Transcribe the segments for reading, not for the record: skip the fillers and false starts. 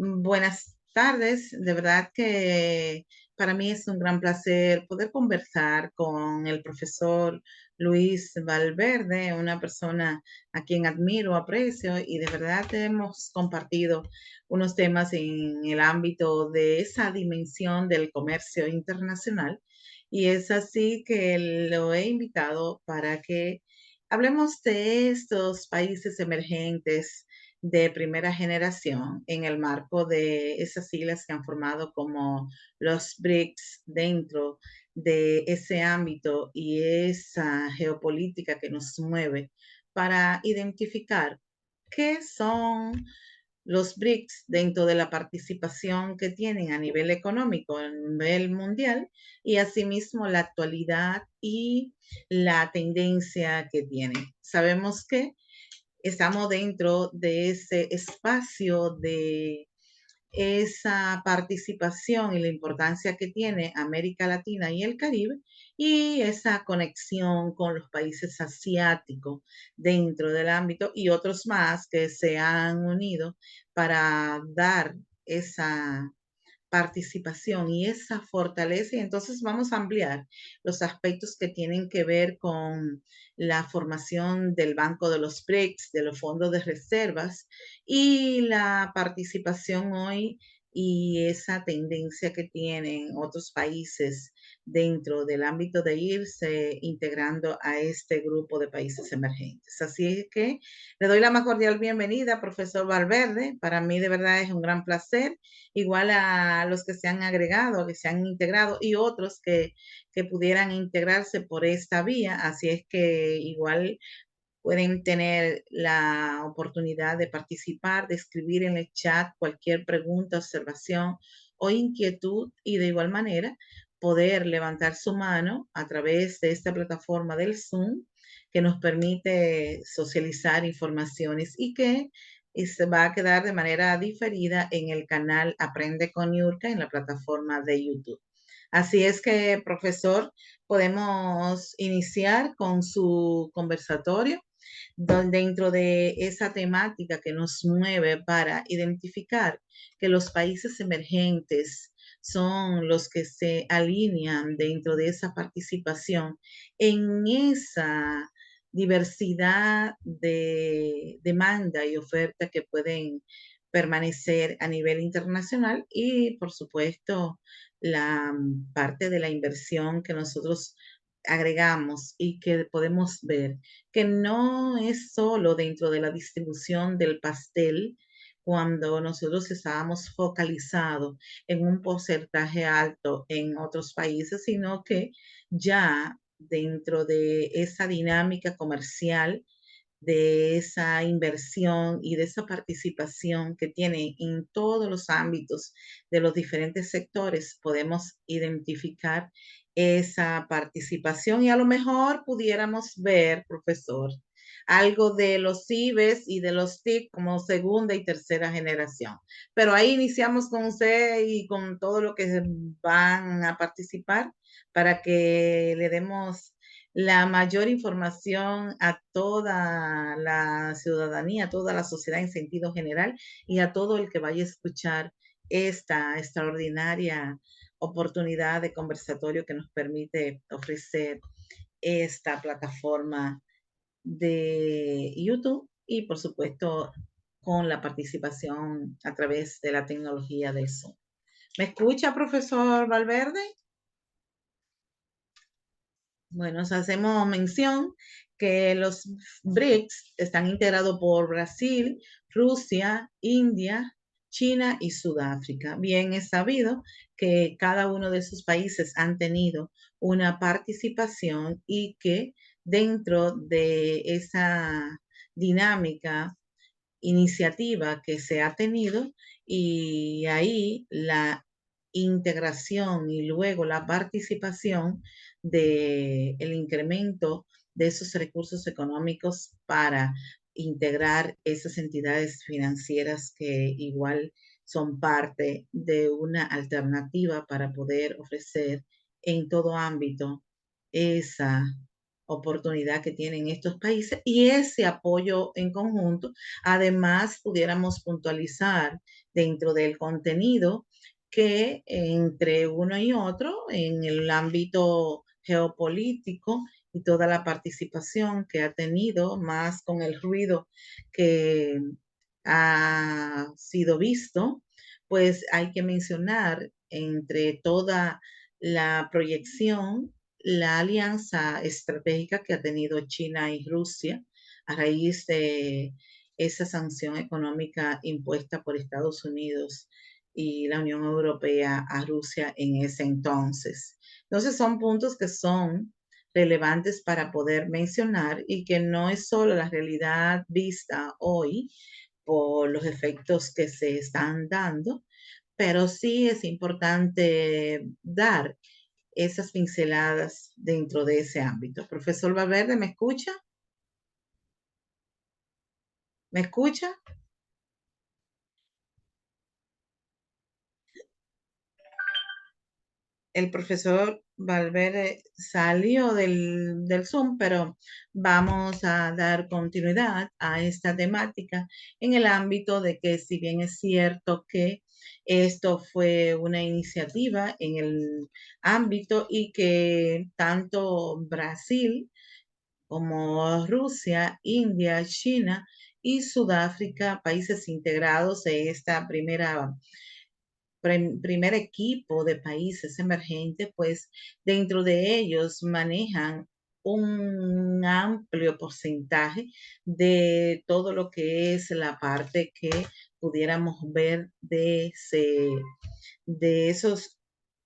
Buenas tardes, de verdad que para mí es un gran placer poder conversar con el profesor Luis Valverde, una persona a quien admiro, aprecio y de verdad hemos compartido unos temas en el ámbito de esa dimensión del comercio internacional y es así que lo he invitado para que hablemos de estos países emergentes de primera generación en el marco de esas siglas que han formado como los BRICS dentro de ese ámbito y esa geopolítica que nos mueve para identificar qué son los BRICS dentro de la participación que tienen a nivel económico, a nivel mundial, y asimismo la actualidad y la tendencia que tienen. Sabemos que estamos dentro de ese espacio de esa participación y la importancia que tiene América Latina y el Caribe y esa conexión con los países asiáticos dentro del ámbito y otros más que se han unido para dar esa participación y esa fortaleza. Y entonces vamos a ampliar los aspectos que tienen que ver con la formación del Banco de los BRICS, de los fondos de reservas y la participación hoy y esa tendencia que tienen otros países dentro del ámbito de irse integrando a este grupo de países emergentes. Así es que le doy la más cordial bienvenida, profesor Valverde. Para mí de verdad es un gran placer, igual a los que se han agregado, que se han integrado y otros que pudieran integrarse por esta vía. Así es que igual pueden tener la oportunidad de participar, de escribir en el chat cualquier pregunta, observación o inquietud y de igual manera poder levantar su mano a través de esta plataforma del Zoom que nos permite socializar informaciones y que se va a quedar de manera diferida en el canal Aprende con Yurka en la plataforma de YouTube. Así es que, profesor, podemos iniciar con su conversatorio dentro de esa temática que nos mueve para identificar que los países emergentes son los que se alinean dentro de esa participación en esa diversidad de demanda y oferta que pueden permanecer a nivel internacional y, por supuesto, la parte de la inversión que nosotros agregamos y que podemos ver que no es solo dentro de la distribución del pastel cuando nosotros estábamos focalizados en un porcentaje alto en otros países, sino que ya dentro de esa dinámica comercial, de esa inversión y de esa participación que tiene en todos los ámbitos de los diferentes sectores, podemos identificar esa participación y a lo mejor pudiéramos ver, profesor, algo de los IBES y de los TIC como segunda y tercera generación. Pero ahí iniciamos con usted y con todo lo que van a participar para que le demos la mayor información a toda la ciudadanía, a toda la sociedad en sentido general y a todo el que vaya a escuchar esta extraordinaria oportunidad de conversatorio que nos permite ofrecer esta plataforma de YouTube y por supuesto con la participación a través de la tecnología del Zoom. ¿Me escucha, profesor Valverde? Bueno, nos hacemos mención que los BRICS están integrados por Brasil, Rusia, India, China y Sudáfrica. Bien es sabido que cada uno de esos países han tenido una participación y que dentro de esa dinámica iniciativa que se ha tenido y ahí la integración y luego la participación del incremento de esos recursos económicos para integrar esas entidades financieras que igual son parte de una alternativa para poder ofrecer en todo ámbito esa oportunidad que tienen estos países y ese apoyo en conjunto. Además, pudiéramos puntualizar dentro del contenido que entre uno y otro, en el ámbito geopolítico y toda la participación que ha tenido, más con el ruido que ha sido visto, pues hay que mencionar entre toda la proyección, la alianza estratégica que ha tenido China y Rusia a raíz de esa sanción económica impuesta por Estados Unidos y la Unión Europea a Rusia en ese entonces. Entonces son puntos que son relevantes para poder mencionar y que no es solo la realidad vista hoy por los efectos que se están dando, pero sí es importante dar esas pinceladas dentro de ese ámbito. Profesor Valverde, ¿me escucha? ¿Me escucha? El profesor Valverde salió del Zoom, pero vamos a dar continuidad a esta temática en el ámbito de que si bien es cierto que esto fue una iniciativa en el ámbito y que tanto Brasil como Rusia, India, China y Sudáfrica, países integrados en esta primer equipo de países emergentes, pues dentro de ellos manejan un amplio porcentaje de todo lo que es la parte que pudiéramos ver de esos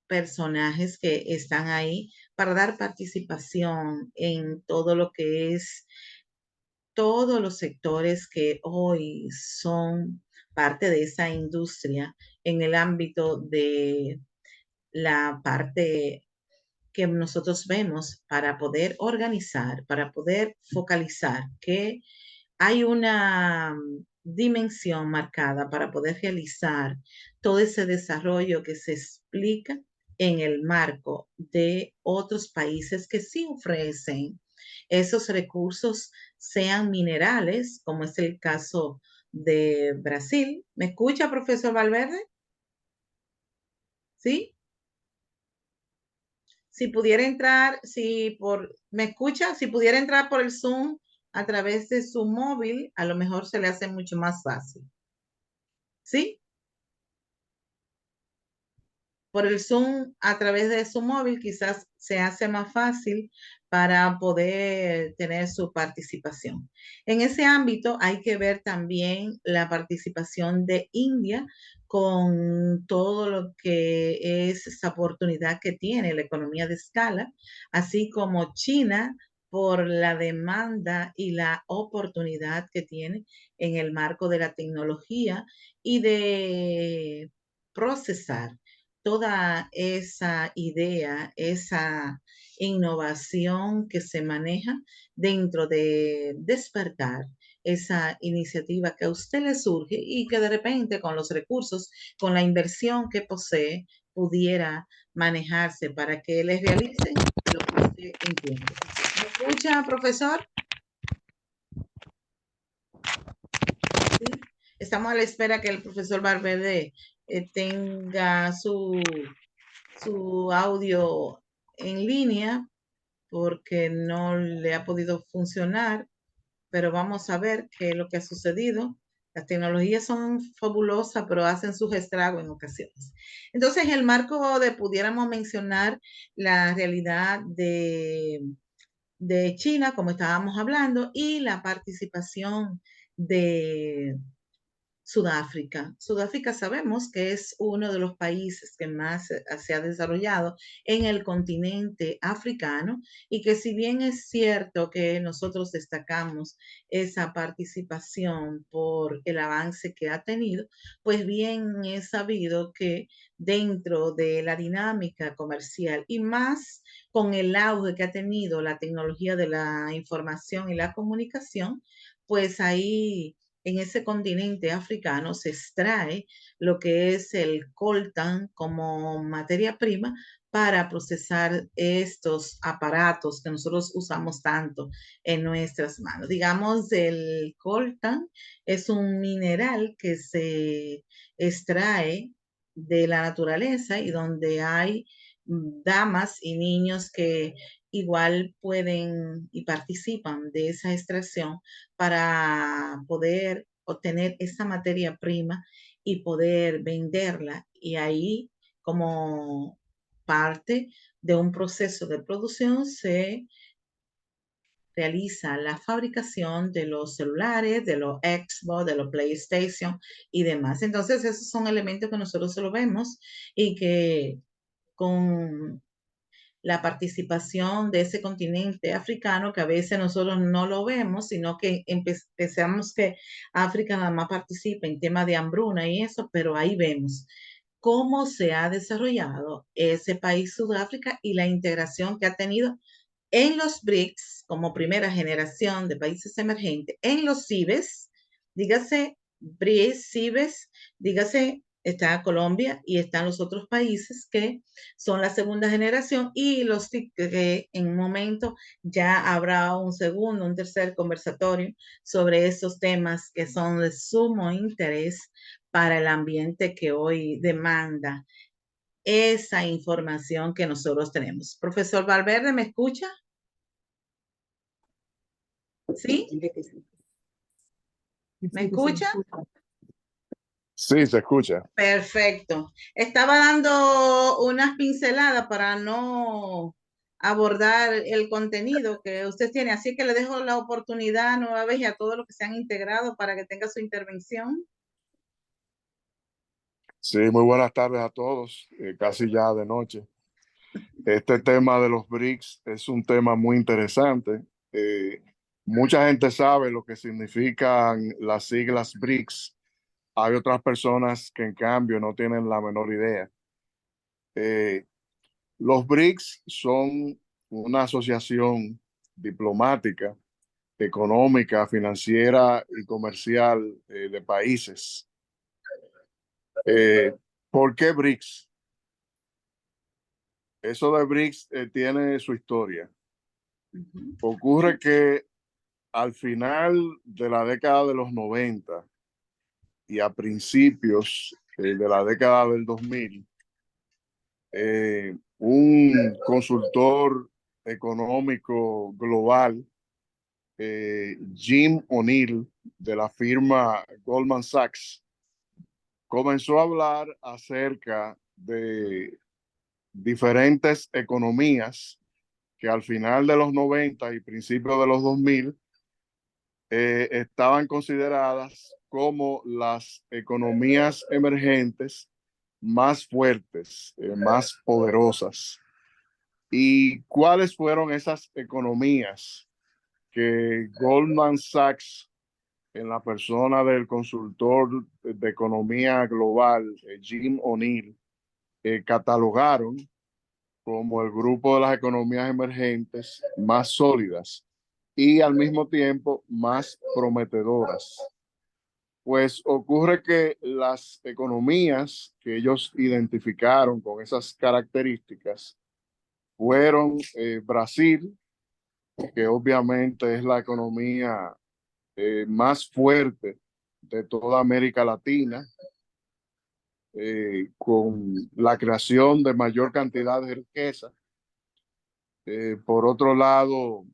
personajes que están ahí para dar participación en todo lo que es todos los sectores que hoy son parte de esa industria en el ámbito de la parte que nosotros vemos para poder organizar, para poder focalizar, que hay una dimensión marcada para poder realizar todo ese desarrollo que se explica en el marco de otros países que sí ofrecen esos recursos, sean minerales, como es el caso de Brasil. ¿Me escucha, profesor Valverde? ¿Sí? Si pudiera entrar, ¿me escucha? Si pudiera entrar por el Zoom a través de su móvil, a lo mejor se le hace mucho más fácil. ¿Sí? Por el Zoom a través de su móvil quizás se hace más fácil para poder tener su participación. En ese ámbito hay que ver también la participación de India con todo lo que es esa oportunidad que tiene la economía de escala, así como China por la demanda y la oportunidad que tiene en el marco de la tecnología y de procesar toda esa idea, esa innovación que se maneja dentro de despertar esa iniciativa que a usted le surge y que de repente con los recursos, con la inversión que posee, pudiera manejarse para que les realicen lo que usted entiende. ¿Me escucha, profesor? ¿Sí? Estamos a la espera que el profesor Valverde tenga su audio en línea porque no le ha podido funcionar, pero vamos a ver qué es lo que ha sucedido. Las tecnologías son fabulosas, pero hacen sus estragos en ocasiones. Entonces, en el marco de pudiéramos mencionar la realidad de China, como estábamos hablando, y la participación de Sudáfrica. Sudáfrica sabemos que es uno de los países que más se ha desarrollado en el continente africano y que si bien es cierto que nosotros destacamos esa participación por el avance que ha tenido, pues bien es sabido que dentro de la dinámica comercial y más con el auge que ha tenido la tecnología de la información y la comunicación, pues ahí en ese continente africano se extrae lo que es el coltan como materia prima para procesar estos aparatos que nosotros usamos tanto en nuestras manos. Digamos, el coltan es un mineral que se extrae de la naturaleza y donde hay damas y niños que igual pueden y participan de esa extracción para poder obtener esa materia prima y poder venderla y ahí como parte de un proceso de producción se realiza la fabricación de los celulares, de los Xbox, de los PlayStation y demás. Entonces, esos son elementos que nosotros lo vemos y que con la participación de ese continente africano, que a veces nosotros no lo vemos, sino que pensamos que África nada más participa en temas de hambruna y eso, pero ahí vemos cómo se ha desarrollado ese país Sudáfrica y la integración que ha tenido en los BRICS como primera generación de países emergentes, en los CIBES, dígase BRICS, CIBES, dígase está Colombia y están los otros países que son la segunda generación y los que en un momento ya habrá un segundo, un tercer conversatorio sobre esos temas que son de sumo interés para el ambiente que hoy demanda esa información que nosotros tenemos. Profesor Valverde, ¿me escucha? ¿Sí? ¿Me escucha? Sí, se escucha. Perfecto. Estaba dando unas pinceladas para no abordar el contenido que usted tiene, así que le dejo la oportunidad nueva vez y a todos los que se han integrado para que tenga su intervención. Sí, muy buenas tardes a todos, casi ya de noche. Este tema de los BRICS es un tema muy interesante. Eh, Mucha gente sabe lo que significan las siglas BRICS. Hay otras personas que en cambio no tienen la menor idea. Eh, los BRICS son una asociación diplomática, económica, financiera y comercial de países. ¿Por qué BRICS? Eso de BRICS tiene su historia. Ocurre que al final de la década de los 90 y a principios de la década del 2000, un consultor económico global, Jim O'Neill, de la firma Goldman Sachs, comenzó a hablar acerca de diferentes economías que al final de los 90 y principios de los 2000 estaban consideradas como las economías emergentes más fuertes, más poderosas. ¿Y cuáles fueron esas economías que Goldman Sachs, en la persona del consultor de economía global, Jim O'Neill, catalogaron como el grupo de las economías emergentes más sólidas y al mismo tiempo más prometedoras? Pues ocurre que las economías que ellos identificaron con esas características fueron Brasil, que obviamente es la economía más fuerte de toda América Latina, con la creación de mayor cantidad de riqueza. Por otro lado,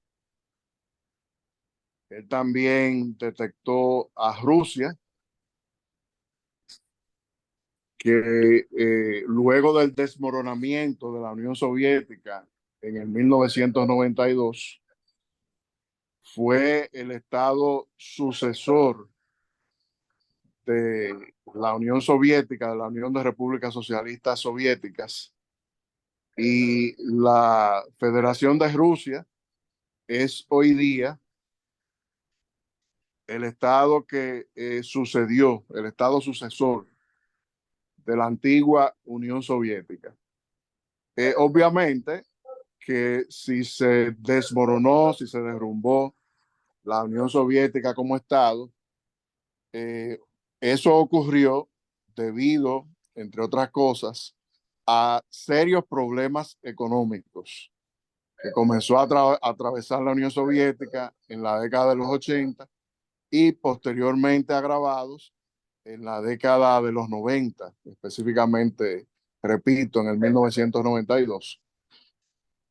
él también detectó a Rusia, que luego del desmoronamiento de la Unión Soviética en el 1992, fue el estado sucesor de la Unión Soviética, de la Unión de Repúblicas Socialistas Soviéticas, y la Federación de Rusia es hoy día el estado que sucedió, el estado sucesor de la antigua Unión Soviética. Obviamente que si se desmoronó, si se derrumbó la Unión Soviética como estado, Eh, Eso ocurrió debido, entre otras cosas, a serios problemas económicos que comenzó a atravesar la Unión Soviética en la década de los 80 y posteriormente agravados en la década de los 90, específicamente, repito, en el 1992.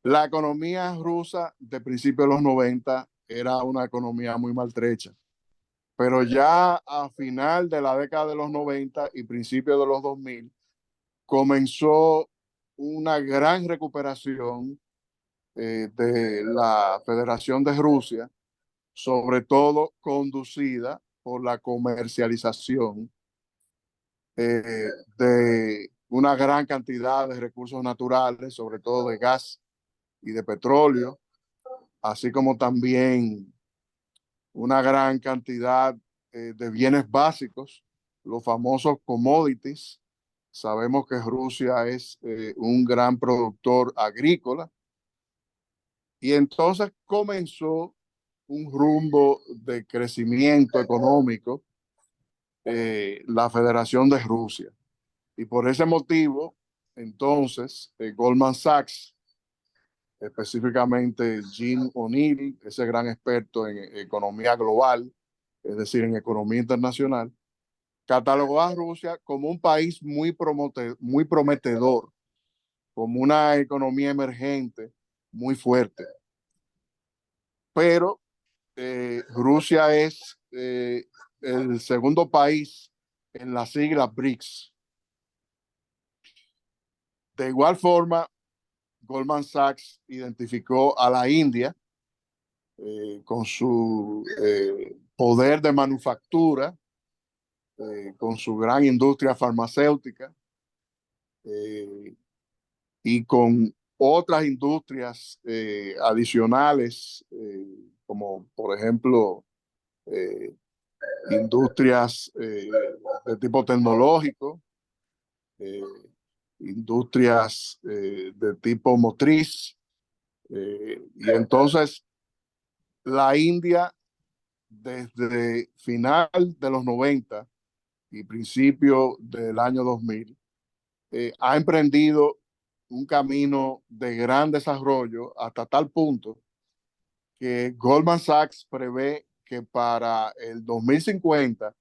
La economía rusa de principios de los 90 era una economía muy maltrecha, pero ya a final de la década de los 90 y principios de los 2000 comenzó una gran recuperación de la Federación de Rusia, sobre todo conducida por la comercialización de una gran cantidad de recursos naturales, sobre todo de gas y de petróleo, así como también una gran cantidad de bienes básicos, los famosos commodities. Sabemos que Rusia es un gran productor agrícola y entonces comenzó un rumbo de crecimiento económico la Federación de Rusia. Y por ese motivo, entonces, Goldman Sachs, específicamente Jim O'Neill, ese gran experto en economía global, es decir, en economía internacional, catalogó a Rusia como un país muy prometedor, como una economía emergente muy fuerte. Pero Rusia es el segundo país en la sigla BRICS. De igual forma, Goldman Sachs identificó a la India con su poder de manufactura, con su gran industria farmacéutica eh, y con otras industrias adicionales, como por ejemplo eh, industrias de tipo tecnológico, eh, industrias de tipo motriz. Y entonces la India, desde final de los 90 y principio del año 2000, ha emprendido un camino de gran desarrollo hasta tal punto que Goldman Sachs prevé que para el 2050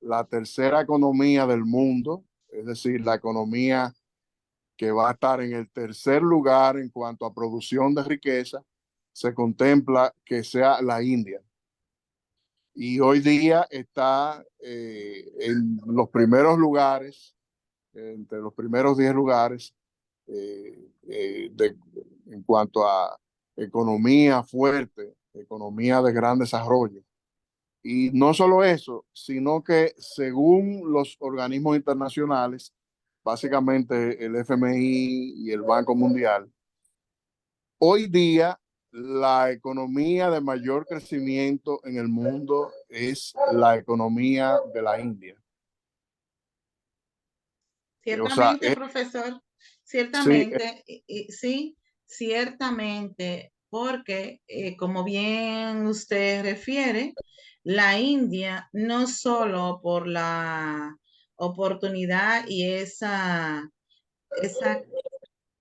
la tercera economía del mundo, es decir, la economía que va a estar en el tercer lugar en cuanto a producción de riqueza, se contempla que sea la India. Y hoy día está en los primeros lugares, entre los primeros 10 lugares en cuanto a economía fuerte, economía de gran desarrollo. Y no solo eso, sino que según los organismos internacionales, básicamente el FMI y el Banco Mundial, hoy día la economía de mayor crecimiento en el mundo es la economía de la India. O sea, Ciertamente, profesor, sí, ciertamente, sí, ciertamente, porque como bien usted refiere, la India no solo por la oportunidad y esa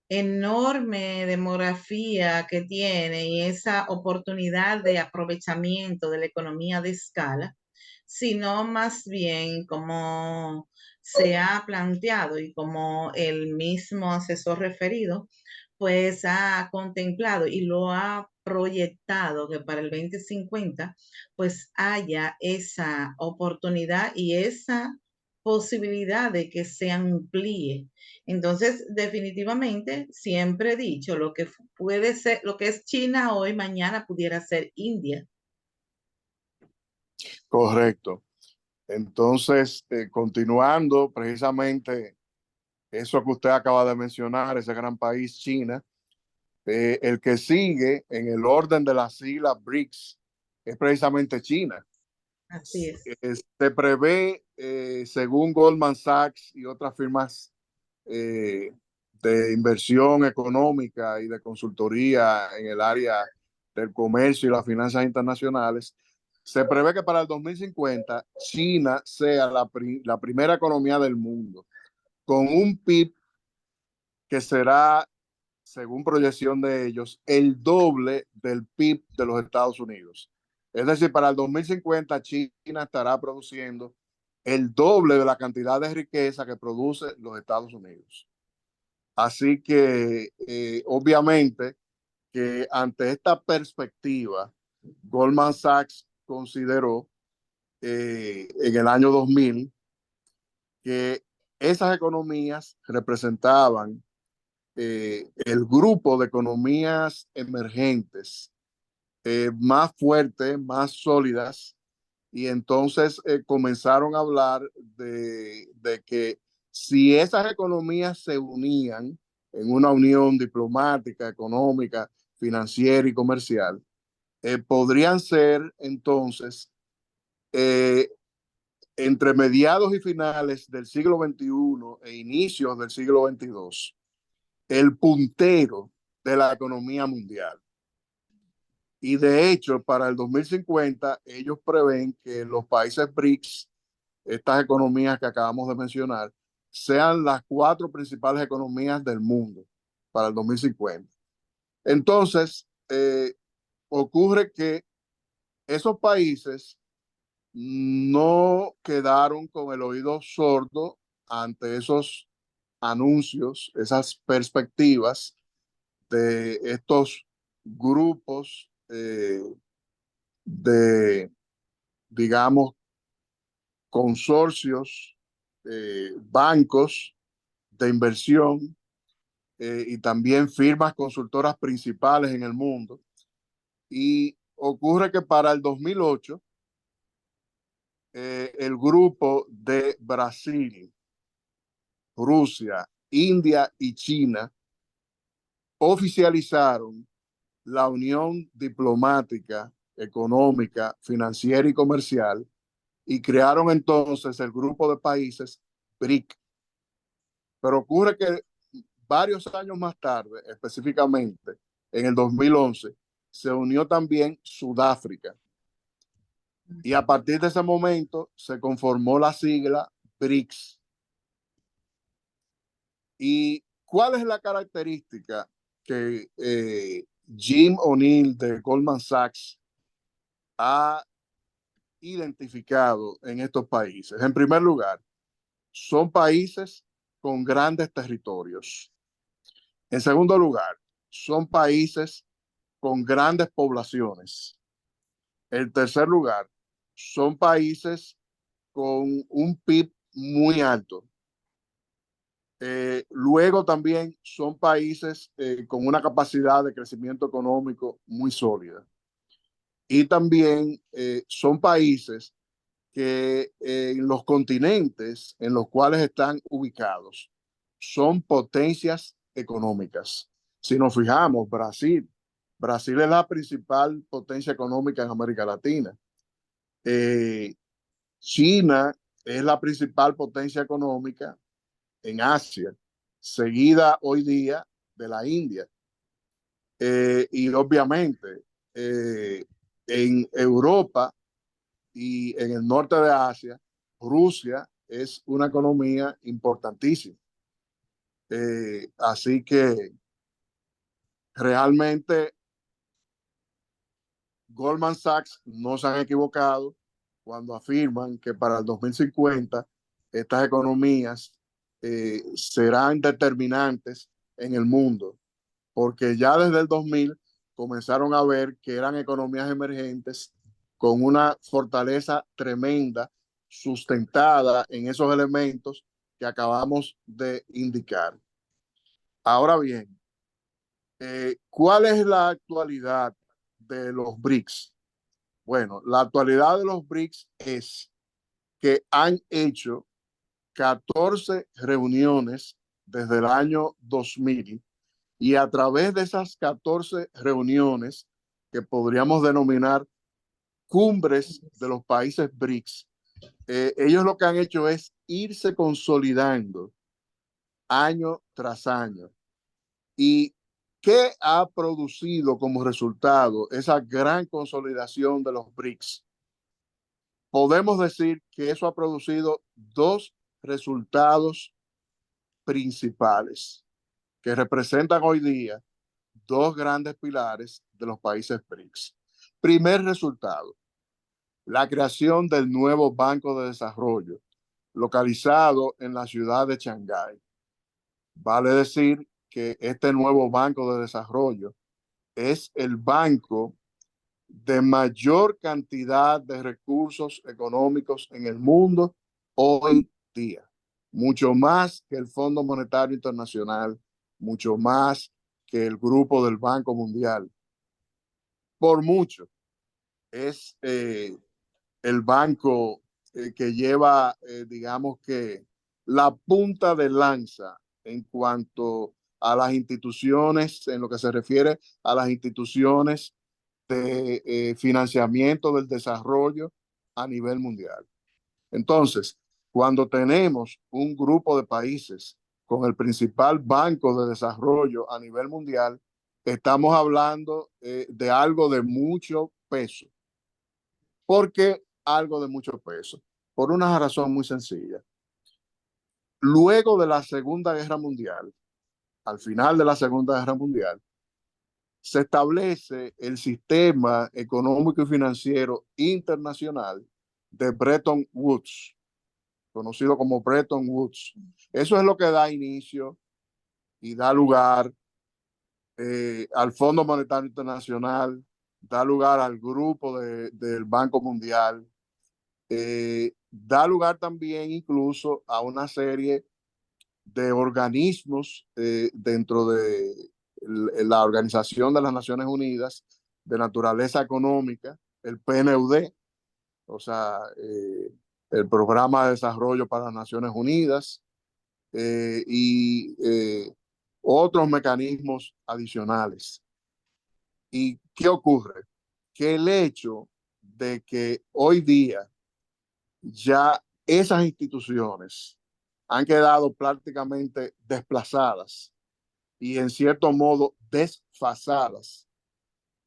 enorme demografía que tiene y esa oportunidad de aprovechamiento de la economía de escala, sino más bien como se ha planteado y como el mismo asesor referido, pues ha contemplado y lo ha proyectado que para el 2050 pues haya esa oportunidad y esa posibilidad de que se amplíe. Entonces, definitivamente, siempre he dicho, lo que puede ser, lo que es China hoy, mañana pudiera ser India. correcto. Entonces, continuando precisamente eso que usted acaba de mencionar, ese gran país, China, el que sigue en el orden de las siglas BRICS es precisamente China. Así es. Se prevé, según Goldman Sachs y otras firmas de inversión económica y de consultoría en el área del comercio y las finanzas internacionales, Se prevé que para el 2050 China sea la primera economía del mundo, con un PIB que será, según proyección de ellos, el doble del PIB de los Estados Unidos. Es decir, para el 2050 China estará produciendo el doble de la cantidad de riqueza que produce los Estados Unidos. Así que, obviamente, que ante esta perspectiva, Goldman Sachs consideró en el año 2000 que esas economías representaban el grupo de economías emergentes más fuertes, más sólidas, y entonces comenzaron a hablar de que si esas economías se unían en una unión diplomática, económica, financiera y comercial, podrían ser entonces eh, entre mediados y finales del siglo XXI e inicios del siglo XXII, el puntero de la economía mundial. Y de hecho, para el 2050, ellos prevén que los países BRICS, estas economías que acabamos de mencionar, sean las 4 principales economías del mundo para el 2050. Entonces, ocurre que esos países no quedaron con el oído sordo ante esos anuncios, esas perspectivas de estos grupos de, digamos, consorcios, bancos de inversión y también firmas consultoras principales en el mundo. Y ocurre que para el 2008, el grupo de Brasil, Rusia, India y China oficializaron la unión diplomática, económica, financiera y comercial y crearon entonces el grupo de países BRIC. Pero ocurre que varios años más tarde, específicamente en el 2011, se unió también Sudáfrica. Y a partir de ese momento se conformó la sigla BRICS. ¿Y cuál es la característica que Jim O'Neill de Goldman Sachs ha identificado en estos países? En primer lugar, son países con grandes territorios. En segundo lugar, son países con grandes poblaciones. En tercer lugar, son países con un PIB muy alto. Luego también son países con una capacidad de crecimiento económico muy sólida. Y también son países que en los continentes en los cuales están ubicados son potencias económicas. Si nos fijamos, Brasil es la principal potencia económica en América Latina. Eh, China es la principal potencia económica en Asia, seguida hoy día de la India. Y obviamente en Europa y en el norte de Asia, Rusia es una economía importantísima. Así que realmente Goldman Sachs no se han equivocado cuando afirman que para el 2050 estas economías serán determinantes en el mundo, porque ya desde el 2000 comenzaron a ver que eran economías emergentes con una fortaleza tremenda, sustentada en esos elementos que acabamos de indicar. Ahora bien, ¿cuál es la actualidad de los BRICS? Bueno, la actualidad de los BRICS es que han hecho 14 reuniones desde el año 2000 y a través de esas 14 reuniones que podríamos denominar cumbres de los países BRICS, ellos lo que han hecho es irse consolidando año tras año. ¿Y qué ha producido como resultado esa gran consolidación de los BRICS? podemos decir que eso ha producido dos resultados principales que representan hoy día dos grandes pilares de los países BRICS. Primer resultado, la creación del nuevo Banco de Desarrollo, localizado en la ciudad de Shanghái. Vale decir que este nuevo Banco de Desarrollo es el banco de mayor cantidad de recursos económicos en el mundo hoy día. Mucho más que el Fondo Monetario Internacional, mucho más que el grupo del Banco Mundial. Por mucho, es el banco que lleva, digamos que, la punta de lanza en cuanto a las instituciones, en lo que se refiere a las instituciones de financiamiento del desarrollo a nivel mundial. Entonces, cuando tenemos un grupo de países con el principal banco de desarrollo a nivel mundial, estamos hablando de algo de mucho peso. ¿Por qué algo de mucho peso? Por una razón muy sencilla. Luego de la Segunda Guerra Mundial, al final de la Segunda Guerra Mundial, se establece el sistema económico y financiero internacional de Bretton Woods, conocido como Bretton Woods. Eso es lo que da inicio y da lugar al Fondo Monetario Internacional, da lugar al grupo del Banco Mundial, da lugar también incluso a una serie de organismos dentro de la Organización de las Naciones Unidas de Naturaleza Económica, el PNUD, o sea, el Programa de Desarrollo para las Naciones Unidas y otros mecanismos adicionales. ¿Y qué ocurre? Que el hecho de que hoy día ya esas instituciones han quedado prácticamente desplazadas y en cierto modo desfasadas,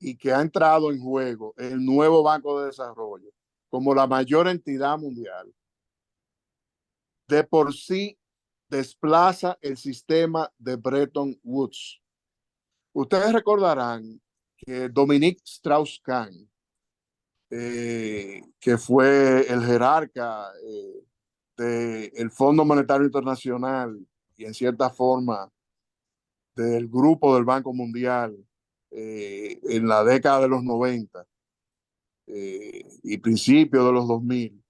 y que ha entrado en juego el nuevo Banco de Desarrollo como la mayor entidad mundial, de por sí desplaza el sistema de Bretton Woods. Ustedes recordarán que Dominique Strauss-Kahn, que fue el jerarca del Fondo Monetario Internacional y en cierta forma del grupo del Banco Mundial en la década de los 90 y principios de los 2000,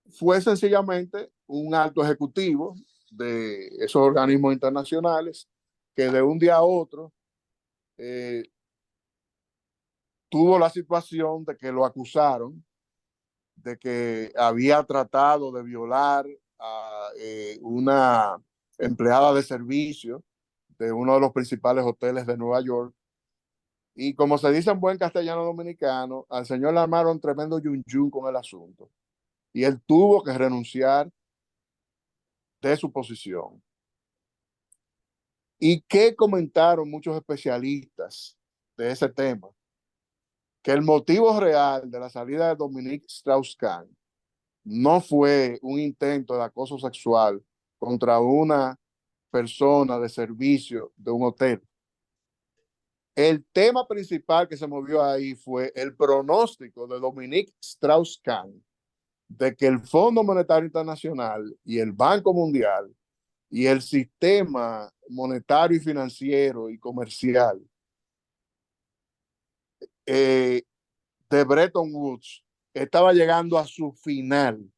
fue sencillamente un alto ejecutivo de esos organismos internacionales que de un día a otro eh, tuvo la situación de que lo acusaron de que había tratado de violar a una empleada de servicio de uno de los principales hoteles de Nueva York. Y como se dice en buen castellano dominicano, al señor le armaron tremendo yun yun con el asunto. Y él tuvo que renunciar de su posición. ¿Y qué comentaron muchos especialistas de ese tema? Que el motivo real de la salida de Dominique Strauss-Kahn no fue un intento de acoso sexual contra una persona de servicio de un hotel. El tema principal que se movió ahí fue el pronóstico de Dominique Strauss-Kahn de que el Fondo Monetario Internacional y el Banco Mundial y el sistema monetario y financiero y comercial de Bretton Woods estaba llegando a su final,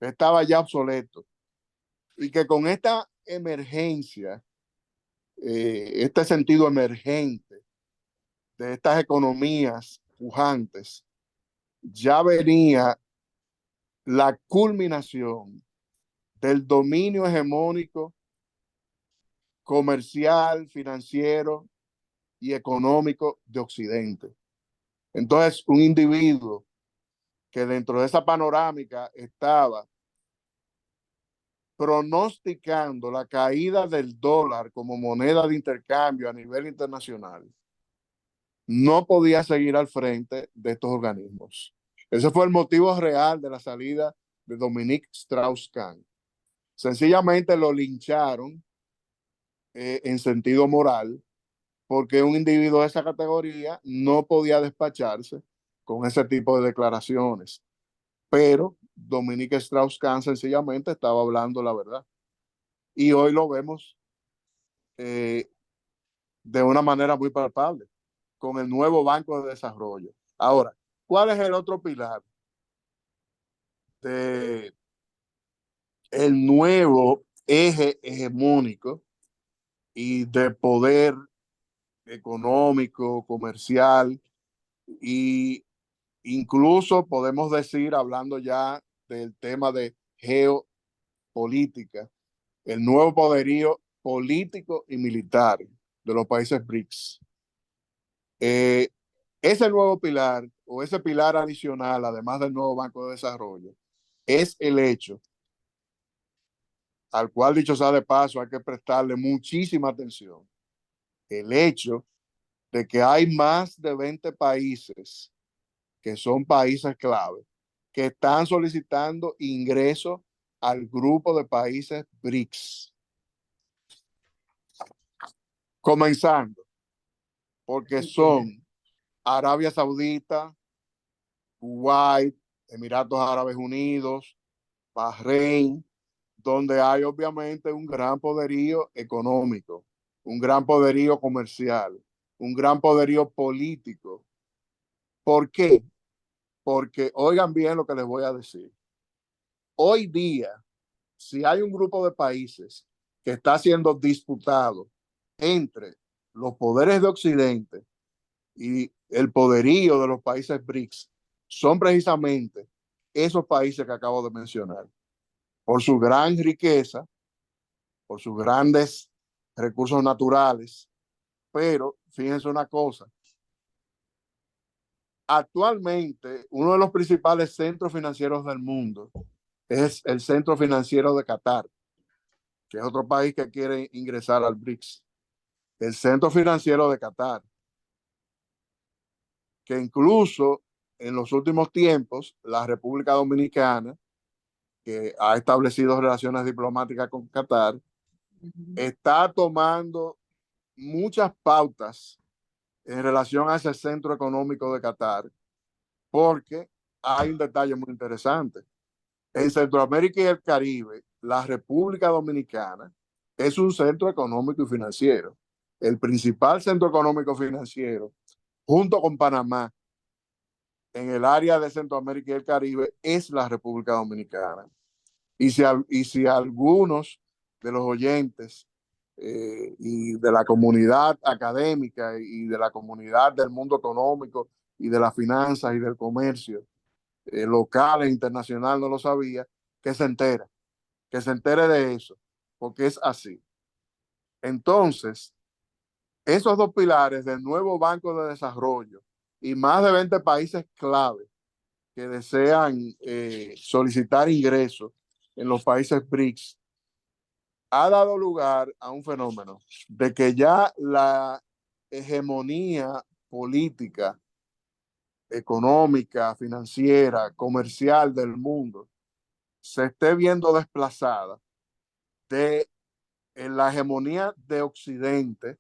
estaba ya obsoleto, y que con esta emergencia, este sentido emergente de estas economías pujantes, ya venía la culminación del dominio hegemónico comercial, financiero y económico de Occidente. Entonces, un individuo que dentro de esa panorámica estaba pronosticando la caída del dólar como moneda de intercambio a nivel internacional, no podía seguir al frente de estos organismos. Ese fue el motivo real de la salida de Dominique Strauss-Kahn. Sencillamente lo lincharon en sentido moral, porque un individuo de esa categoría no podía despacharse con ese tipo de declaraciones. Pero Dominique Strauss-Kahn sencillamente estaba hablando la verdad. Y hoy lo vemos eh, de una manera muy palpable con el nuevo Banco de Desarrollo. Ahora, ¿cuál es el otro pilar de el nuevo eje hegemónico y de poder económico, comercial, y incluso podemos decir, hablando ya del tema de geopolítica, el nuevo poderío político y militar de los países BRICS? Eh, ese nuevo pilar o ese pilar adicional, además del nuevo Banco de Desarrollo, es el hecho al cual, dicho sea de paso, hay que prestarle muchísima atención. El hecho de que hay más de 20 países que son países clave, que están solicitando ingreso al grupo de países BRICS. Comenzando, porque son Arabia Saudita, Kuwait, Emiratos Árabes Unidos, Bahrein, donde hay obviamente un gran poderío económico, un gran poderío comercial, un gran poderío político. ¿Por qué? Porque oigan bien lo que les voy a decir. Hoy día, si hay un grupo de países que está siendo disputado entre los poderes de Occidente y el poderío de los países BRICS, son precisamente esos países que acabo de mencionar, por su gran riqueza, por sus grandes recursos naturales. Pero fíjense una cosa, actualmente uno de los principales centros financieros del mundo es el centro financiero de Qatar, que es otro país que quiere ingresar al BRICS. El centro financiero de Qatar, que incluso en los últimos tiempos la República Dominicana, que ha establecido relaciones diplomáticas con Qatar, está tomando muchas pautas en relación a ese centro económico de Qatar, porque hay un detalle muy interesante. En Centroamérica y el Caribe, la República Dominicana es un centro económico y financiero. El principal centro económico financiero, junto con Panamá, en el área de Centroamérica y el Caribe, es la República Dominicana. Y si algunos de los oyentes y de la comunidad académica y de la comunidad del mundo económico y de las finanzas y del comercio local e internacional no lo sabía, que se entera, que se entere de eso, porque es así. Entonces, esos dos pilares del nuevo Banco de Desarrollo y más de 20 países clave que desean solicitar ingresos en los países BRICS, ha dado lugar a un fenómeno de que ya la hegemonía política, económica, financiera, comercial del mundo se esté viendo desplazada de la hegemonía de Occidente,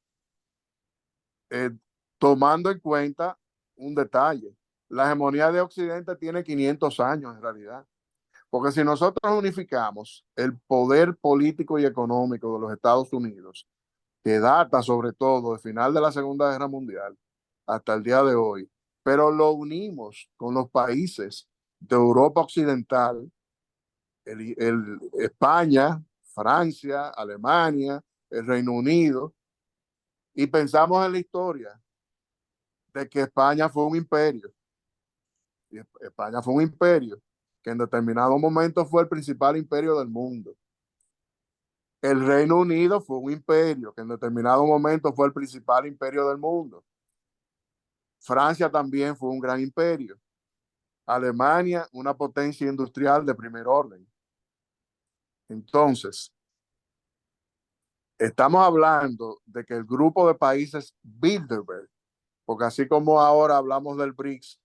eh, tomando en cuenta un detalle. La hegemonía de Occidente tiene 500 años en realidad. Porque si nosotros unificamos el poder político y económico de los Estados Unidos, que data sobre todo del final de la Segunda Guerra Mundial hasta el día de hoy, pero lo unimos con los países de Europa Occidental, España, Francia, Alemania, el Reino Unido, y pensamos en la historia de que España fue un imperio, y España fue un imperio que en determinado momento fue el principal imperio del mundo. El Reino Unido fue un imperio que en determinado momento fue el principal imperio del mundo. Francia también fue un gran imperio. Alemania, una potencia industrial de primer orden. Entonces, estamos hablando de que el grupo de países Bilderberg, porque así como ahora hablamos del BRICS,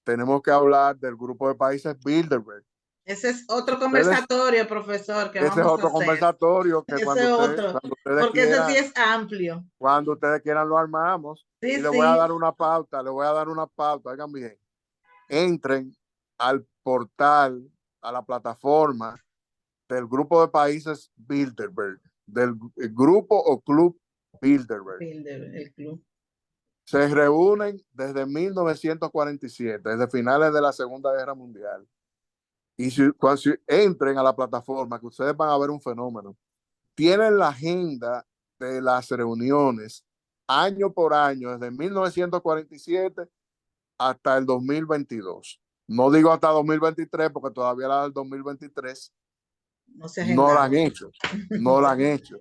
tenemos que hablar del grupo de países Bilderberg. Ese es Si otro ustedes, conversatorio, profesor, que ese es vamos a otro hacer. conversatorio que Ese otro, porque ese sí es amplio. cuando ustedes quieran lo armamos Sí, y le voy a dar sí, una pauta, oigan bien, entren al portal, a la plataforma del grupo de países Bilderberg, del grupo o club Bilderberg. el club. Se reúnen desde 1947, desde finales de la Segunda Guerra Mundial. Y cuando entren a la plataforma, que ustedes van a ver un fenómeno, tienen la agenda de las reuniones año por año, desde 1947 hasta el 2022. No digo hasta 2023, porque todavía la del 2023 No se ha no la han agendado. hecho. No la han hecho.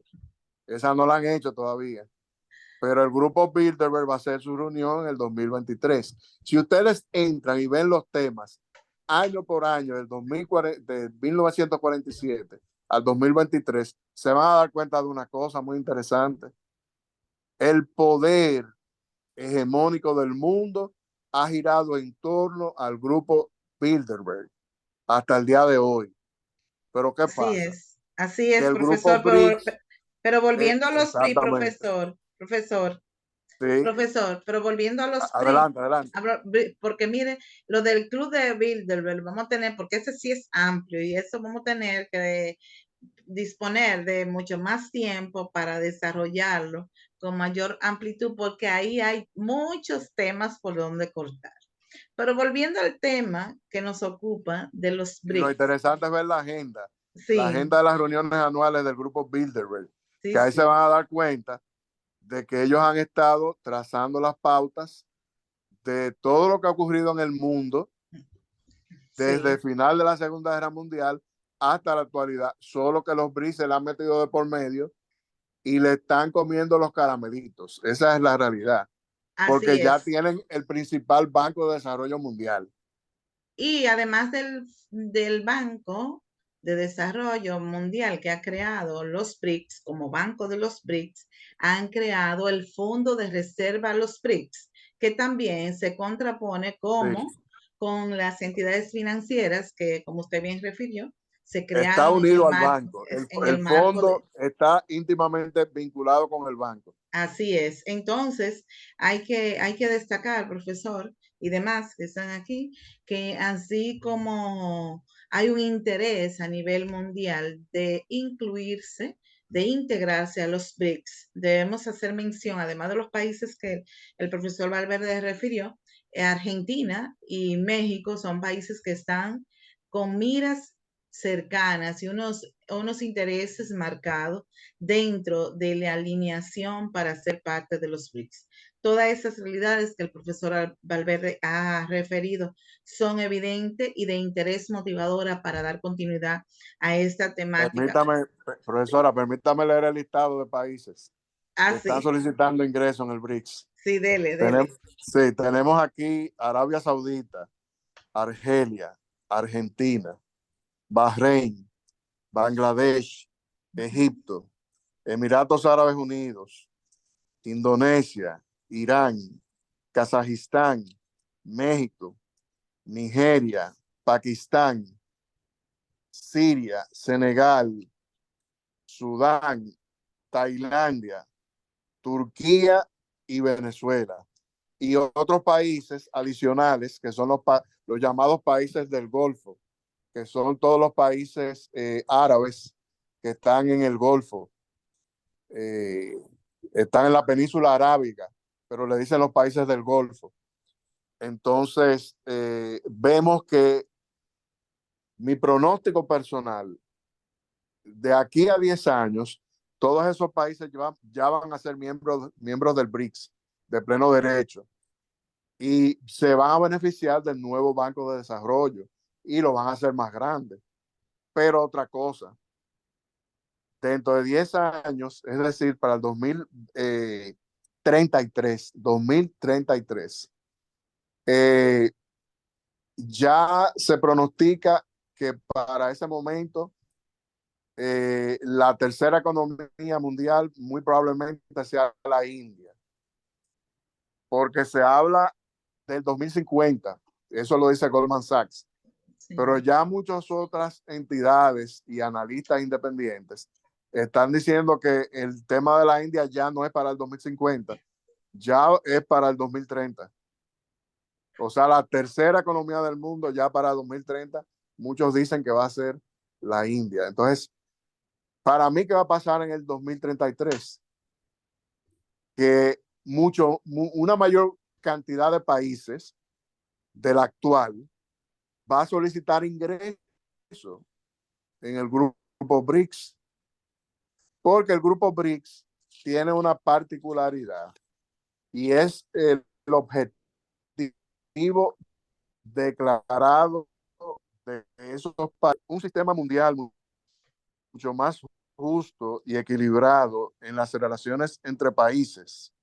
Esa no la han hecho todavía. Pero el grupo Bilderberg va a hacer su reunión en el 2023. Si ustedes entran y ven los temas año por año, de 1947 al 2023, se van a dar cuenta de una cosa muy interesante. El poder hegemónico del mundo ha girado en torno al grupo Bilderberg hasta el día de hoy. Pero ¿qué pasa? Así Que es, el grupo profesor, BRICS, pero volviendo a los PRI, exactamente, sí, pero volviendo a los PRI, adelante, adelante. porque mire, lo del club de Bilderberg, vamos a tener, porque ese sí es amplio y eso vamos a tener que disponer de mucho más tiempo para desarrollarlo con mayor amplitud, porque ahí hay muchos temas por donde cortar. Pero volviendo al tema que nos ocupa de los Y lo BRICS, interesante es ver la sí, agenda de las reuniones anuales del grupo Bilderberg, sí, que ahí se sí, van a dar cuenta de que ellos han estado trazando las pautas de todo lo que ha ocurrido en el mundo desde el sí. final de la Segunda Guerra Mundial hasta la actualidad, solo que los BRICS se le han metido de por medio y le están comiendo los caramelitos. Esa es la realidad, porque Así ya es. tienen el principal banco de desarrollo mundial. Y además del Banco de Desarrollo Mundial que ha creado los BRICS, como Banco de los BRICS, han creado el Fondo de Reserva los BRICS, que también se contrapone Sí. con las entidades financieras que, como usted bien refirió, se Está crearon unido al banco. en el El marco de, fondo está íntimamente vinculado con el banco. así es. Entonces, hay que destacar, profesor, y demás que están aquí, que así como hay un interés a nivel mundial de incluirse, de integrarse a los BRICS, debemos hacer mención, además de los países que el profesor Valverde refirió, Argentina y México son países que están con miras cercanas y unos intereses marcados dentro de la alineación para ser parte de los BRICS. Todas esas realidades que el profesor Valverde ha referido son evidentes y de interés motivadora para dar continuidad a esta temática. Permítame, profesora, permítame leer el listado de países que Ah, están sí, solicitando ingreso en el BRICS. sí, dele, Tenemos, dele. sí, tenemos aquí Arabia Saudita, Argelia, Argentina, Bahrein, Bangladesh, Egipto, Emiratos Árabes Unidos, Indonesia, Irán, Kazajistán, México, Nigeria, Pakistán, Siria, Senegal, Sudán, Tailandia, Turquía y Venezuela. Y otros países adicionales que son los llamados países del Golfo, que son todos los países árabes que están en el Golfo, eh, están en la península arábiga, pero le dicen los países del Golfo. Entonces, vemos que mi pronóstico personal, de aquí a 10 años, todos esos países ya van a ser miembros del BRICS de pleno derecho y se van a beneficiar del nuevo Banco de Desarrollo y lo van a hacer más grande. Pero otra cosa, dentro de 10 años, es decir, para el 2033, ya se pronostica que para ese momento la tercera economía mundial muy probablemente sea la India, porque se habla del 2050, eso lo dice Goldman Sachs, pero Sí. ya muchas otras entidades y analistas independientes están diciendo que el tema de la India ya no es para el 2050, ya es para el 2030. O sea, la tercera economía del mundo ya para 2030, muchos dicen que va a ser la India. Entonces, para mí, ¿qué va a pasar en el 2033? Que una mayor cantidad de países del actual va a solicitar ingreso en el grupo BRICS, porque el grupo BRICS tiene una particularidad y es el objetivo declarado de esos países, un sistema mundial mucho más justo y equilibrado en las relaciones entre países.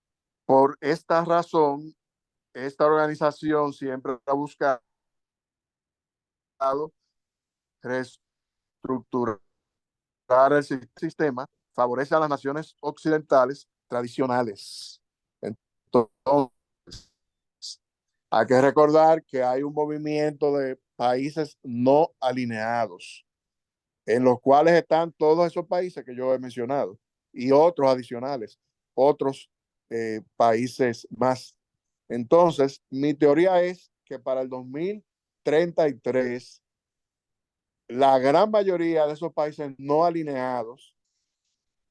Por esta razón, esta organización siempre ha buscado reestructurar el sistema, favorece a las naciones occidentales tradicionales. Entonces, hay que recordar que hay un movimiento de países no alineados, en los cuales están todos esos países que yo he mencionado y otros adicionales, otros países más. Entonces, mi teoría es que para el 2033, la gran mayoría de esos países no alineados,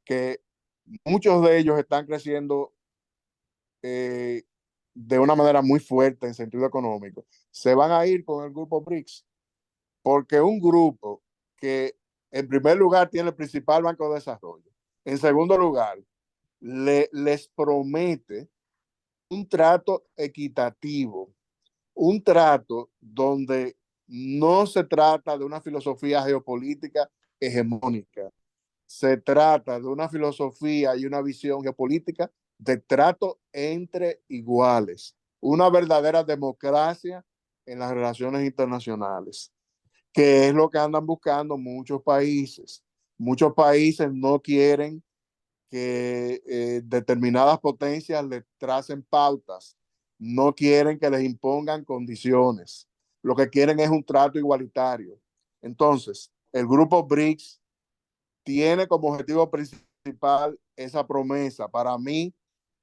que muchos de ellos están creciendo eh, de una manera muy fuerte en sentido económico, se van a ir con el grupo BRICS, porque un grupo que en primer lugar tiene el principal banco de desarrollo, en segundo lugar les promete un trato equitativo, un trato donde no se trata de una filosofía geopolítica hegemónica, se trata de una filosofía y una visión geopolítica de trato entre iguales, una verdadera democracia en las relaciones internacionales, que es lo que andan buscando muchos países. Muchos países no quieren que determinadas potencias les tracen pautas, no quieren que les impongan condiciones, lo que quieren es un trato igualitario. Entonces, el grupo BRICS tiene como objetivo principal esa promesa. Para mí,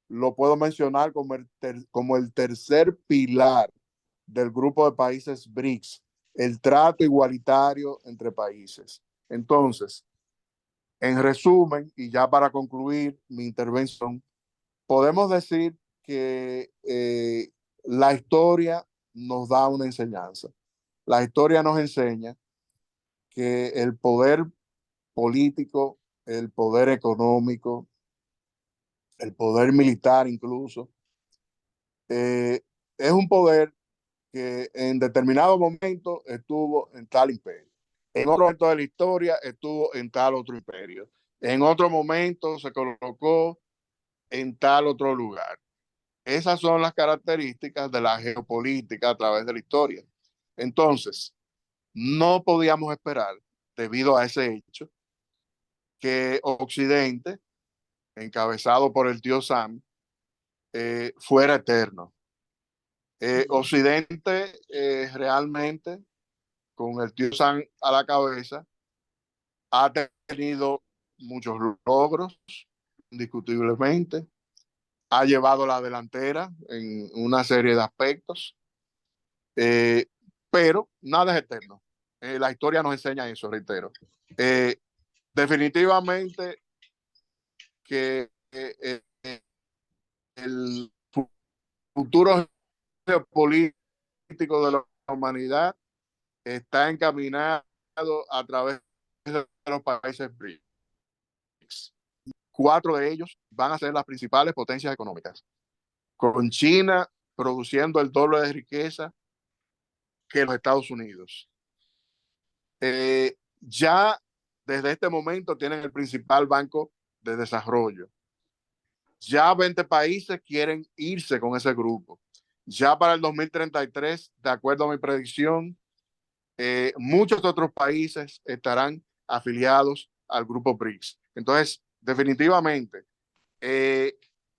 lo puedo mencionar como el tercer pilar del grupo de países BRICS, el trato igualitario entre países. Entonces, en resumen, y ya para concluir mi intervención, podemos decir que la historia nos da una enseñanza. La historia nos enseña que el poder político, el poder económico, el poder militar incluso, es un poder que en determinado momento estuvo en tal imperio. En otro momento de la historia estuvo en tal otro imperio. En otro momento se colocó en tal otro lugar. Esas son las características de la geopolítica a través de la historia. Entonces, no podíamos esperar, debido a ese hecho, que Occidente, encabezado por el tío Sam, fuera eterno. Occidente realmente, con el tío Sam a la cabeza, ha tenido muchos logros, indiscutiblemente, ha llevado la delantera en una serie de aspectos, eh, pero nada es eterno. La historia nos enseña eso, reitero. Eh, definitivamente que el futuro geopolítico de la humanidad está encaminado a través de los países BRICS. 4 de ellos van a ser las principales potencias económicas, con China produciendo el doble de riqueza que los Estados Unidos. Ya desde este momento tienen el principal banco de desarrollo. Ya 20 países quieren irse con ese grupo. Ya para el 2033, de acuerdo a mi predicción, muchos otros países estarán afiliados al grupo BRICS. Entonces, definitivamente,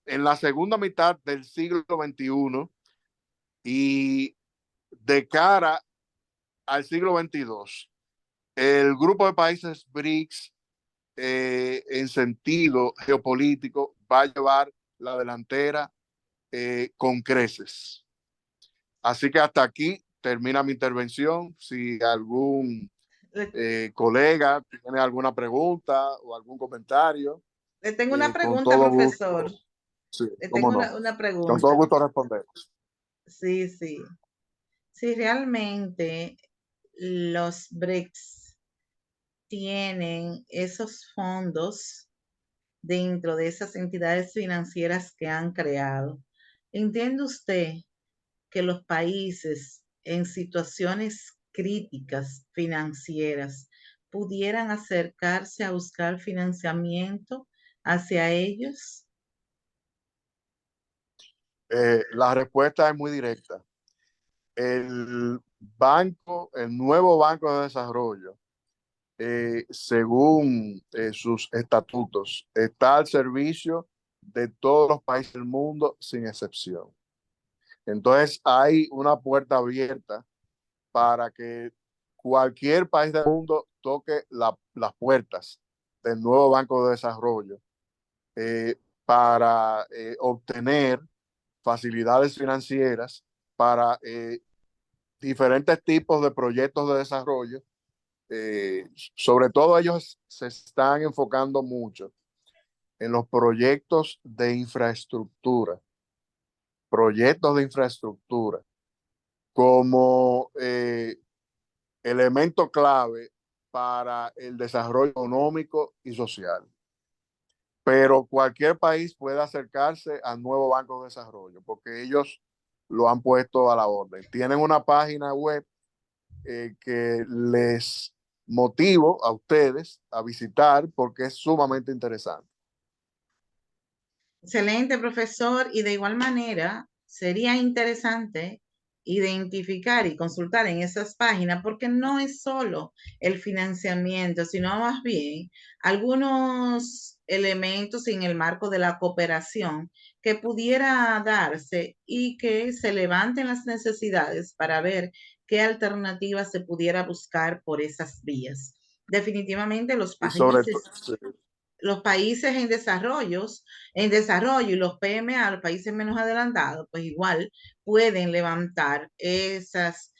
en la segunda mitad del siglo XXI y de cara al siglo XXII, el grupo de países BRICS en sentido geopolítico va a llevar la delantera con creces. Así que hasta aquí termina mi intervención. Si algún Le, colega tiene alguna pregunta o algún comentario, le tengo una con pregunta, todo profesor. gusto, sí, Le cómo tengo no, una con todo pregunta. gusto respondemos. Sí, sí. Si realmente los BRICS tienen esos fondos dentro de esas entidades financieras que han creado, ¿entiende usted que los países en situaciones críticas financieras pudieran acercarse a buscar financiamiento hacia ellos? La respuesta es muy directa. El el nuevo Banco de Desarrollo, según sus estatutos, está al servicio de todos los países del mundo sin excepción. Entonces hay una puerta abierta para que cualquier país del mundo toque las puertas del nuevo Banco de Desarrollo para obtener facilidades financieras para diferentes tipos de proyectos de desarrollo. Sobre todo ellos se están enfocando mucho en los proyectos de infraestructura como elemento clave para el desarrollo económico y social. Pero cualquier país puede acercarse al nuevo Banco de Desarrollo porque ellos lo han puesto a la orden. Tienen una página web que les motivo a ustedes a visitar porque es sumamente interesante. Excelente, profesor. Y de igual manera, sería interesante identificar y consultar en esas páginas, porque no es solo el financiamiento, sino más bien algunos elementos en el marco de la cooperación que pudiera darse y que se levanten las necesidades para ver qué alternativas se pudiera buscar por esas vías. Definitivamente Y sobre todo, los países en desarrollo y los PMA, los países menos adelantados, pues igual pueden levantar esas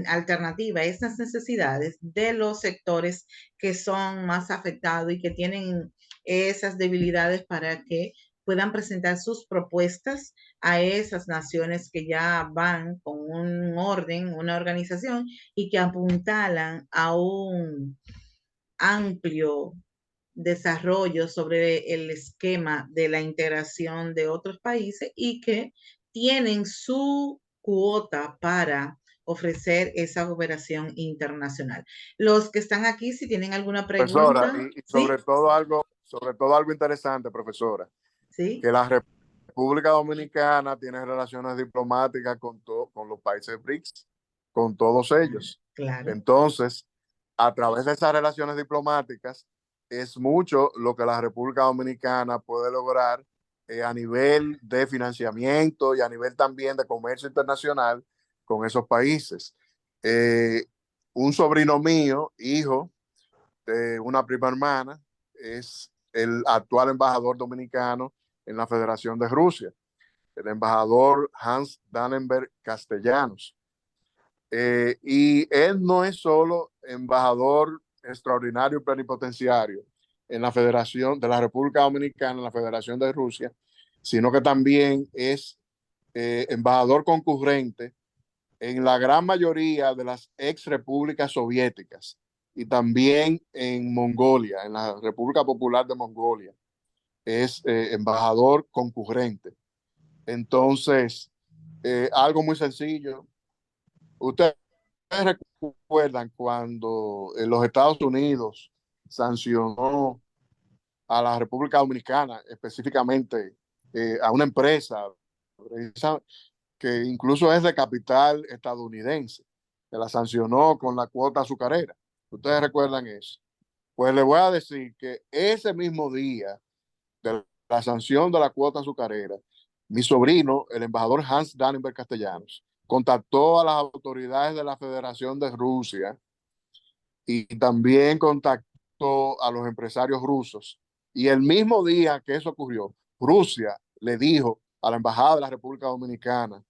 alternativas, esas necesidades de los sectores que son más afectados y que tienen esas debilidades para que puedan presentar sus propuestas a esas naciones que ya van con un orden, una organización y que apuntalan a un amplio desarrollo sobre el esquema de la integración de otros países y que tienen su cuota para ofrecer esa cooperación internacional. Los que están aquí, si tienen alguna profesora, pregunta, y ¿sí? sobre todo algo interesante, profesora, ¿Sí? que la República Dominicana tiene relaciones diplomáticas con los países BRICS, con todos ellos. Claro. Entonces, a través de esas relaciones diplomáticas, es mucho lo que la República Dominicana puede lograr a nivel de financiamiento y a nivel también de comercio internacional con esos países. Eh, un sobrino mío, hijo de una prima hermana, es el actual embajador dominicano en la Federación de Rusia, el embajador Hans Dannenberg Castellanos. Y él no es solo embajador extraordinario plenipotenciario en la Federación de la República Dominicana, en la Federación de Rusia, sino que también es embajador concurrente en la gran mayoría de las ex repúblicas soviéticas y también en Mongolia, en la República Popular de Mongolia. Es embajador concurrente. Entonces, algo muy sencillo. Ustedes recuerdan cuando los Estados Unidos sancionó a la República Dominicana, específicamente a una empresa que incluso es de capital estadounidense, que la sancionó con la cuota azucarera. ¿Ustedes recuerdan eso? Pues le voy a decir que ese mismo día de la sanción de la cuota azucarera, mi sobrino, el embajador Hans Dannenberg Castellanos, contactó a las autoridades de la Federación de Rusia y también contactó a los empresarios rusos. Y el mismo día que eso ocurrió, Rusia le dijo a la Embajada de la República Dominicana,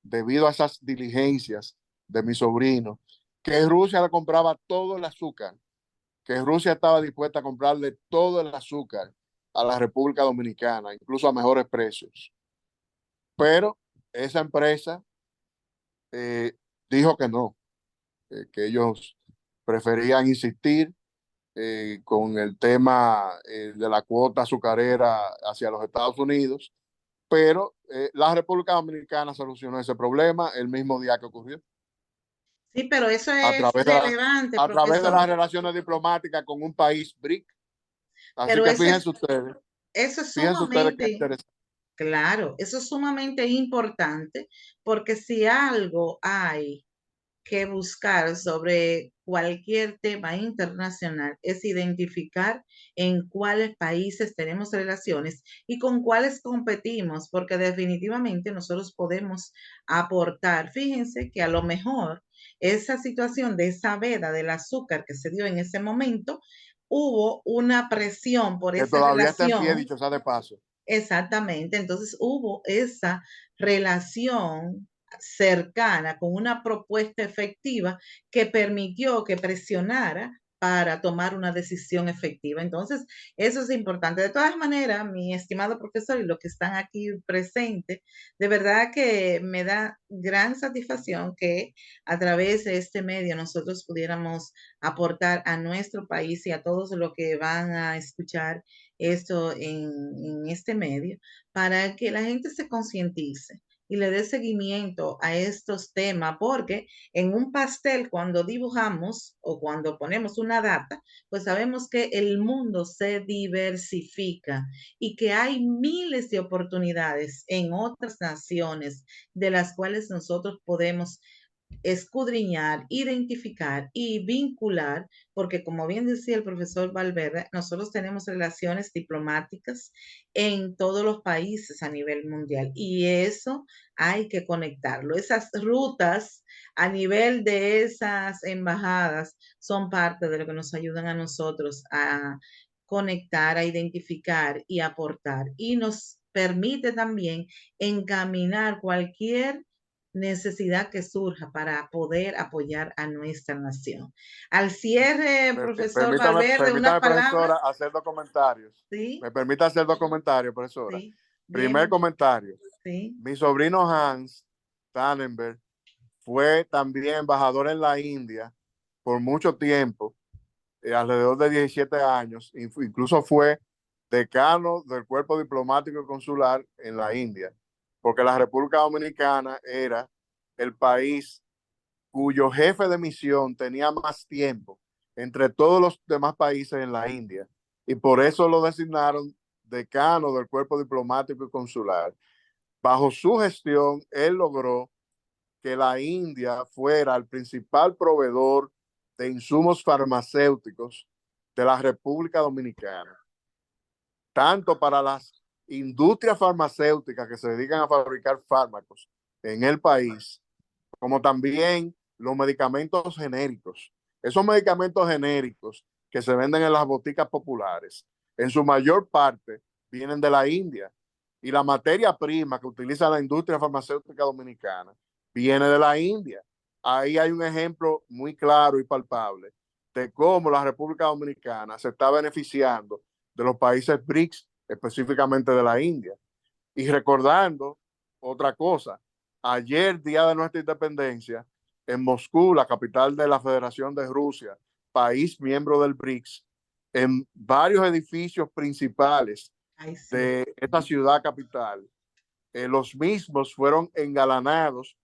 debido a esas diligencias de mi sobrino, que Rusia le compraba todo el azúcar, que Rusia estaba dispuesta a comprarle todo el azúcar a la República Dominicana, incluso a mejores precios. Pero esa empresa eh, dijo que no, que ellos preferían insistir con el tema de la cuota azucarera hacia los Estados Unidos, pero la República Dominicana solucionó ese problema el mismo día que ocurrió, Sí, pero eso a es través de, relevante, a través de profesor. las relaciones diplomáticas con un país BRIC. Así Pero que eso es fíjense ustedes qué sumamente, interesante. claro, eso es sumamente importante, porque si algo hay que buscar sobre cualquier tema internacional es identificar en cuáles países tenemos relaciones y con cuáles competimos, porque definitivamente nosotros podemos aportar. Fíjense que a lo mejor esa situación de esa veda del azúcar que se dio en ese momento, hubo una presión por Que esa todavía está en pie, relación. dicho sea de paso. Exactamente, entonces hubo esa relación cercana con una propuesta efectiva que permitió que presionara para tomar una decisión efectiva. Entonces, eso es importante. De todas maneras, mi estimado profesor y los que están aquí presentes, de verdad que me da gran satisfacción que a través de este medio nosotros pudiéramos aportar a nuestro país y a todos los que van a escuchar esto en este medio, para que la gente se concientice y le dé seguimiento a estos temas, porque en un pastel cuando dibujamos o cuando ponemos una data, pues sabemos que el mundo se diversifica y que hay miles de oportunidades en otras naciones de las cuales nosotros podemos escudriñar, identificar y vincular, porque como bien decía el profesor Valverde, nosotros tenemos relaciones diplomáticas en todos los países a nivel mundial y eso hay que conectarlo. Esas rutas a nivel de esas embajadas son parte de lo que nos ayudan a nosotros a conectar, a identificar y aportar y nos permite también encaminar cualquier necesidad que surja para poder apoyar a nuestra nación. Al cierre, profesor Valverde, unas Permítame, profesora, palabras. hacer dos comentarios. Sí, Me permite hacer dos comentarios, profesora. sí, Primer dime, comentario. sí. Mi sobrino Hans Tannenberg fue también embajador en la India por mucho tiempo, alrededor de 17 años, incluso fue decano del cuerpo diplomático y consular en la India, porque la República Dominicana era el país cuyo jefe de misión tenía más tiempo entre todos los demás países en la India, y por eso lo designaron decano del cuerpo diplomático y consular. Bajo su gestión, él logró que la India fuera el principal proveedor de insumos farmacéuticos de la República Dominicana, tanto para las industrias farmacéuticas que se dedican a fabricar fármacos en el país, como también los medicamentos genéricos. Esos medicamentos genéricos que se venden en las boticas populares, en su mayor parte vienen de la India. Y la materia prima que utiliza la industria farmacéutica dominicana viene de la India. Ahí hay un ejemplo muy claro y palpable de cómo la República Dominicana se está beneficiando de los países BRICS, específicamente de la India. Y recordando otra cosa, ayer, día de nuestra independencia, en Moscú, la capital de la Federación de Rusia, país miembro del BRICS, en varios edificios principales Ay, sí. de esta ciudad capital, los mismos fueron engalanados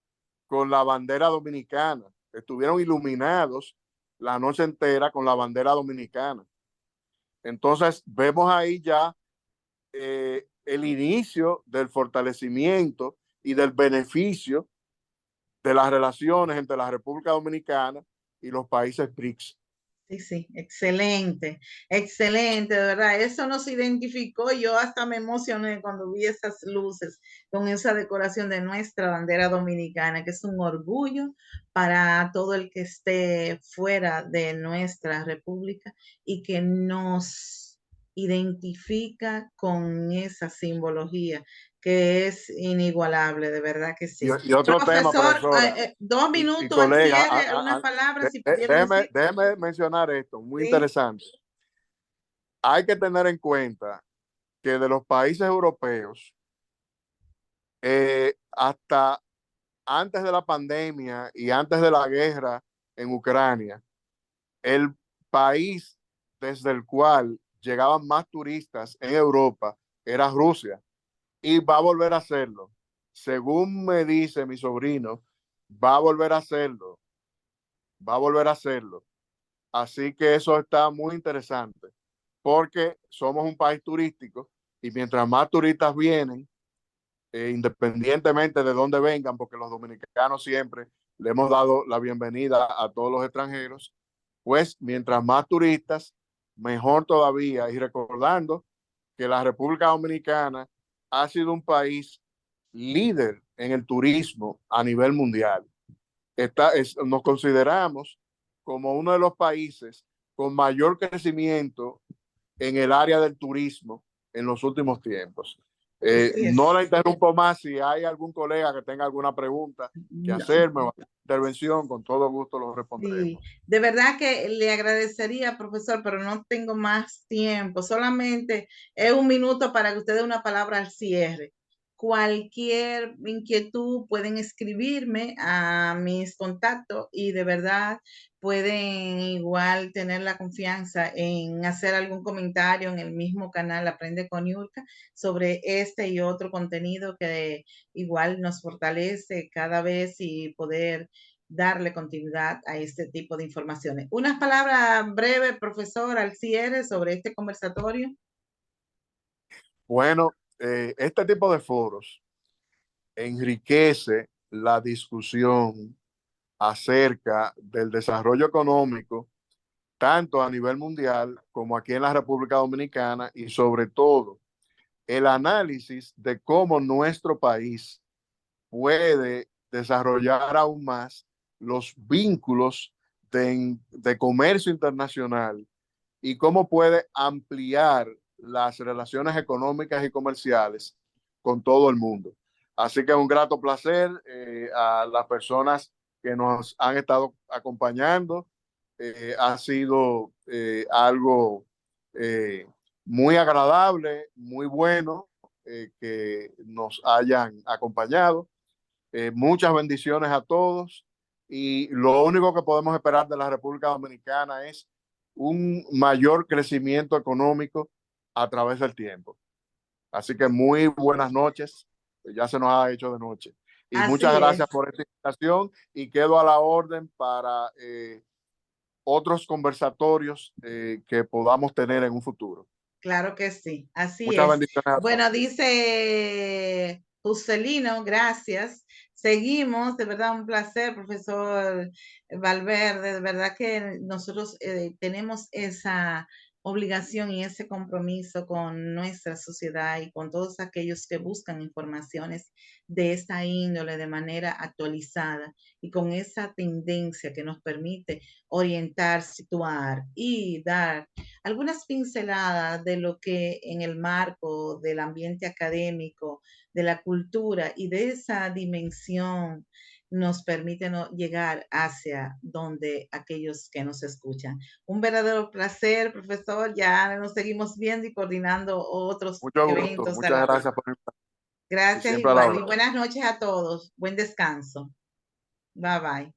con la bandera dominicana, estuvieron iluminados la noche entera con la bandera dominicana. Entonces, vemos ahí ya el inicio del fortalecimiento y del beneficio de las relaciones entre la República Dominicana y los países BRICS. Sí, sí, excelente, excelente, de verdad. Eso nos identificó. Yo hasta me emocioné cuando vi esas luces con esa decoración de nuestra bandera dominicana, que es un orgullo para todo el que esté fuera de nuestra república y que nos identifica con esa simbología que es inigualable, de verdad que sí. Y otro tema, Profesor, profesora, dos y minutos al colega, cierre, algunas palabras, si pudiera decir. déjeme mencionar esto, muy Sí. interesante. Hay que tener en cuenta que de los países europeos, hasta antes de la pandemia y antes de la guerra en Ucrania, el país desde el cual llegaban más turistas en Europa era Rusia y va a volver a hacerlo. Según me dice mi sobrino, va a volver a hacerlo, va a volver a hacerlo. Así que eso está muy interesante porque somos un país turístico y mientras más turistas vienen, independientemente de dónde vengan, porque los dominicanos siempre le hemos dado la bienvenida a todos los extranjeros, pues mientras más turistas, mejor todavía. Y recordando que la República Dominicana ha sido un país líder en el turismo a nivel mundial. Nos consideramos como uno de los países con mayor crecimiento en el área del turismo en los últimos tiempos. Así No es. la interrumpo más. Si hay algún colega que tenga alguna pregunta que No, hacerme o intervención, con todo gusto lo sí, responderemos. de verdad que le agradecería, profesor, pero no tengo más tiempo. Solamente es un minuto para que usted dé una palabra al cierre. Cualquier inquietud pueden escribirme a mis contactos y de verdad pueden igual tener la confianza en hacer algún comentario en el mismo canal Aprende con Yulka sobre este y otro contenido que igual nos fortalece cada vez y poder darle continuidad a este tipo de informaciones. Unas palabras breves, profesor, al cierre sobre este conversatorio. Bueno, este tipo de foros enriquece la discusión acerca del desarrollo económico, tanto a nivel mundial como aquí en la República Dominicana, y sobre todo el análisis de cómo nuestro país puede desarrollar aún más los vínculos de comercio internacional y cómo puede ampliar las relaciones económicas y comerciales con todo el mundo. Así que un grato placer a las personas que nos han estado acompañando. Ha sido algo eh, muy agradable, muy bueno que nos hayan acompañado. Muchas bendiciones a todos y lo único que podemos esperar de la República Dominicana es un mayor crecimiento económico a través del tiempo. Así que muy buenas noches, ya se nos ha hecho de noche. Y muchas Así gracias es, por esta invitación y quedo a la orden para otros conversatorios que podamos tener en un futuro. claro que sí, así Muchas es. bendiciones a todos. Bueno, dice Juscelino, gracias. Seguimos, de verdad un placer, profesor Valverde, de verdad que nosotros tenemos esa obligación y ese compromiso con nuestra sociedad y con todos aquellos que buscan informaciones de esta índole de manera actualizada y con esa tendencia que nos permite orientar, situar y dar algunas pinceladas de lo que en el marco del ambiente académico, de la cultura y de esa dimensión nos permite llegar hacia donde aquellos que nos escuchan. Un verdadero placer, profesor. Ya nos seguimos viendo y coordinando otros Mucho gusto. eventos a Muchas la vez. gracias por invitarme y Gracias siempre a la igual y hora. buenas noches a todos. Buen descanso. Bye bye.